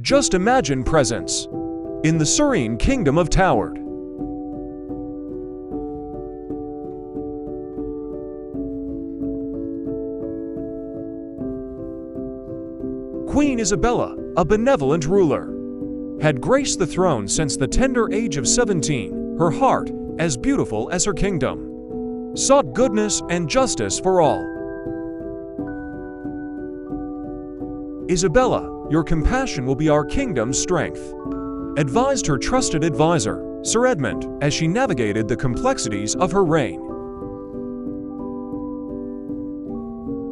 Just imagine presence in the serene kingdom of Taured. Queen Isabella, a benevolent ruler, had graced the throne since the tender age of 17. Her heart, as beautiful as her kingdom, sought goodness and justice for all. Isabella, your compassion will be our kingdom's strength, advised her trusted advisor, Sir Edmund, as she navigated the complexities of her reign.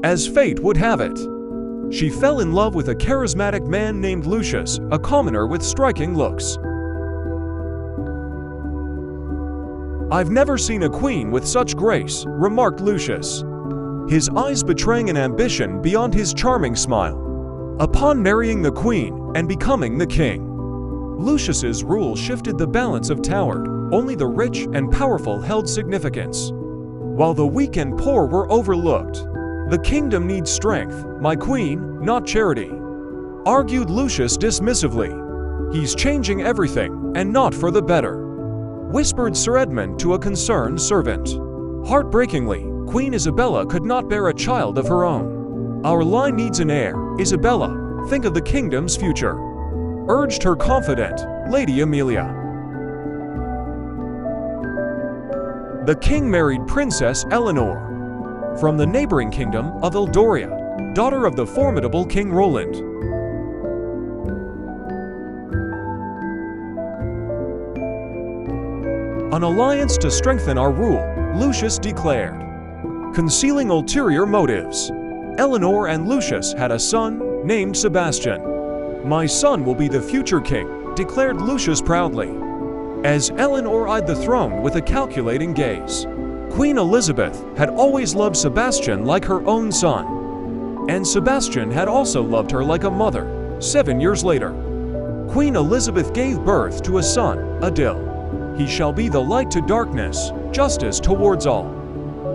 As fate would have it, she fell in love with a charismatic man named Lucius, a commoner with striking looks. "I've never seen a queen with such grace," remarked Lucius, his eyes betraying an ambition beyond his charming smile. Upon marrying the queen and becoming the king, Lucius's rule shifted the balance of Taured. Only the rich and powerful held significance, while the weak and poor were overlooked. "The kingdom needs strength, my queen, not charity," argued Lucius dismissively. "He's changing everything, and not for the better," whispered Sir Edmund to a concerned servant. Heartbreakingly, Queen Isabella could not bear a child of her own. "Our line needs an heir, Isabella. Think of the kingdom's future," urged her confidant, Lady Amelia. The king married Princess Eleanor from the neighboring kingdom of Eldoria, daughter of the formidable King Roland. "An alliance to strengthen our rule," Lucius declared, concealing ulterior motives. Eleanor and Lucius had a son named Sebastian. "My son will be the future king," declared Lucius proudly, as Eleanor eyed the throne with a calculating gaze. Queen Elizabeth had always loved Sebastian like her own son, and Sebastian had also loved her like a mother. 7 years later, Queen Elizabeth gave birth to a son, Adil. "He shall be the light to darkness, justice towards all,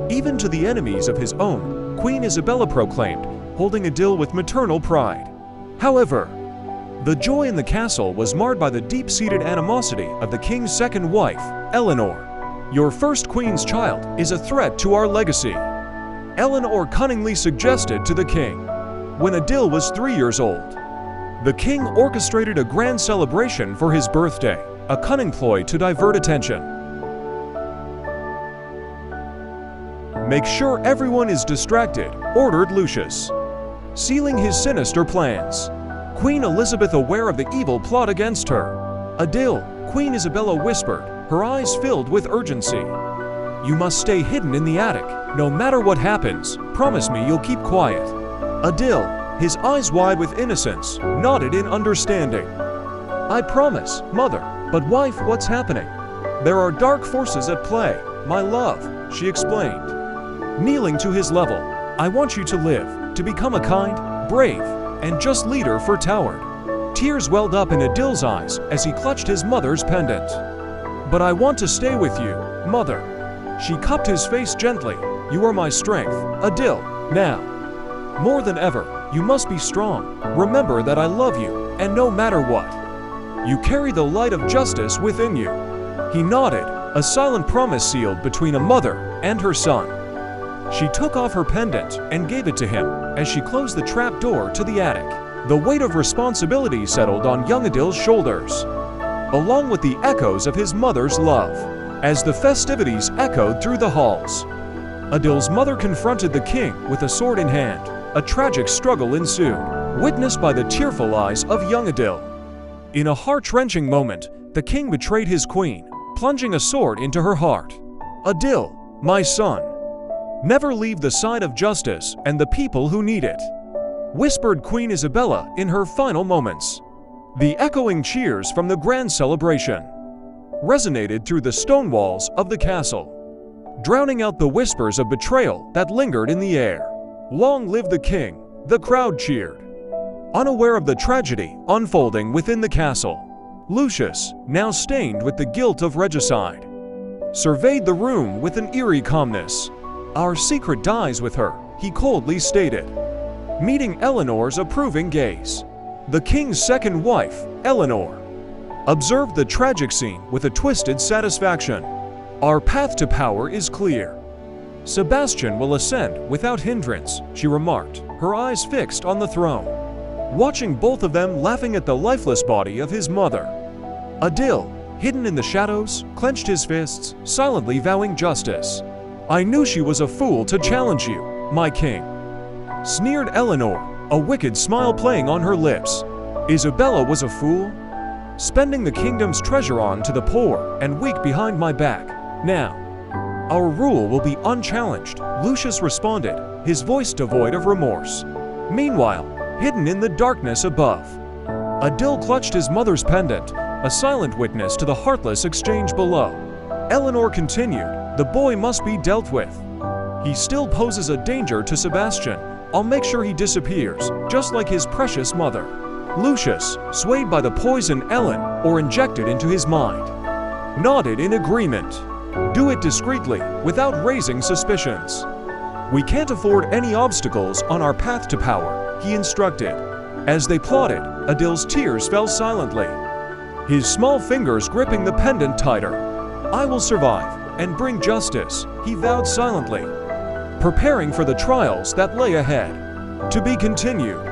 even to the enemies of his own," Queen Isabella proclaimed, holding Adil with maternal pride. However, the joy in the castle was marred by the deep-seated animosity of the king's second wife, Eleanor. "Your first queen's child is a threat to our legacy," Eleanor cunningly suggested to the king. When Adil was 3 years old, the king orchestrated a grand celebration for his birthday, a cunning ploy to divert attention. "Make sure everyone is distracted," ordered Lucius, sealing his sinister plans. Queen Elizabeth, aware of the evil plot against her. "Adil," Queen Isabella whispered, her eyes filled with urgency. "You must stay hidden in the attic. No matter what happens, promise me you'll keep quiet." Adil, his eyes wide with innocence, nodded in understanding. "I promise, mother. But wife, what's happening?" "There are dark forces at play, my love," she explained, kneeling to his level. "I want you to live, to become a kind, brave, and just leader for Taured." Tears welled up in Adil's eyes as he clutched his mother's pendant. "But I want to stay with you, mother." She cupped his face gently. "You are my strength, Adil. Now, more than ever, you must be strong. Remember that I love you, and no matter what, you carry the light of justice within you." He nodded, a silent promise sealed between a mother and her son. She took off her pendant and gave it to him as she closed the trap door to the attic. The weight of responsibility settled on young Adil's shoulders, along with the echoes of his mother's love. As the festivities echoed through the halls, Adil's mother confronted the king with a sword in hand. A tragic struggle ensued, witnessed by the tearful eyes of young Adil. In a heart-wrenching moment, the king betrayed his queen, plunging a sword into her heart. "Adil, my son, never leave the side of justice and the people who need it," whispered Queen Isabella in her final moments. The echoing cheers from the grand celebration resonated through the stone walls of the castle, drowning out the whispers of betrayal that lingered in the air. "Long live the king," the crowd cheered, unaware of the tragedy unfolding within the castle. Lucius, now stained with the guilt of regicide, surveyed the room with an eerie calmness. "Our secret dies with her," he coldly stated, meeting Eleanor's approving gaze. The king's second wife, Eleanor, observed the tragic scene with a twisted satisfaction. Our path to power is clear. Sebastian will ascend without hindrance, she remarked, her eyes fixed on the throne, watching both of them laughing at the lifeless body of his mother. Adil, hidden in the shadows, clenched his fists, silently vowing justice. I knew she was a fool to challenge you, my king, sneered Eleanor, a wicked smile playing on her lips. Isabella was a fool, spending the kingdom's treasure on to the poor and weak behind my back. Now, our rule will be unchallenged, Lucius responded, his voice devoid of remorse. Meanwhile, hidden in the darkness above, Adil clutched his mother's pendant, a silent witness to the heartless exchange below. Eleanor continued, the boy must be dealt with. He still poses a danger to Sebastian. I'll make sure he disappears, just like his precious mother. Lucius, swayed by the poison Eleanor injected into his mind, nodded in agreement. Do it discreetly, without raising suspicions. We can't afford any obstacles on our path to power, he instructed. As they plotted, Adil's tears fell silently, his small fingers gripping the pendant tighter. I will survive and bring justice, he vowed silently, preparing for the trials that lay ahead. To be continued.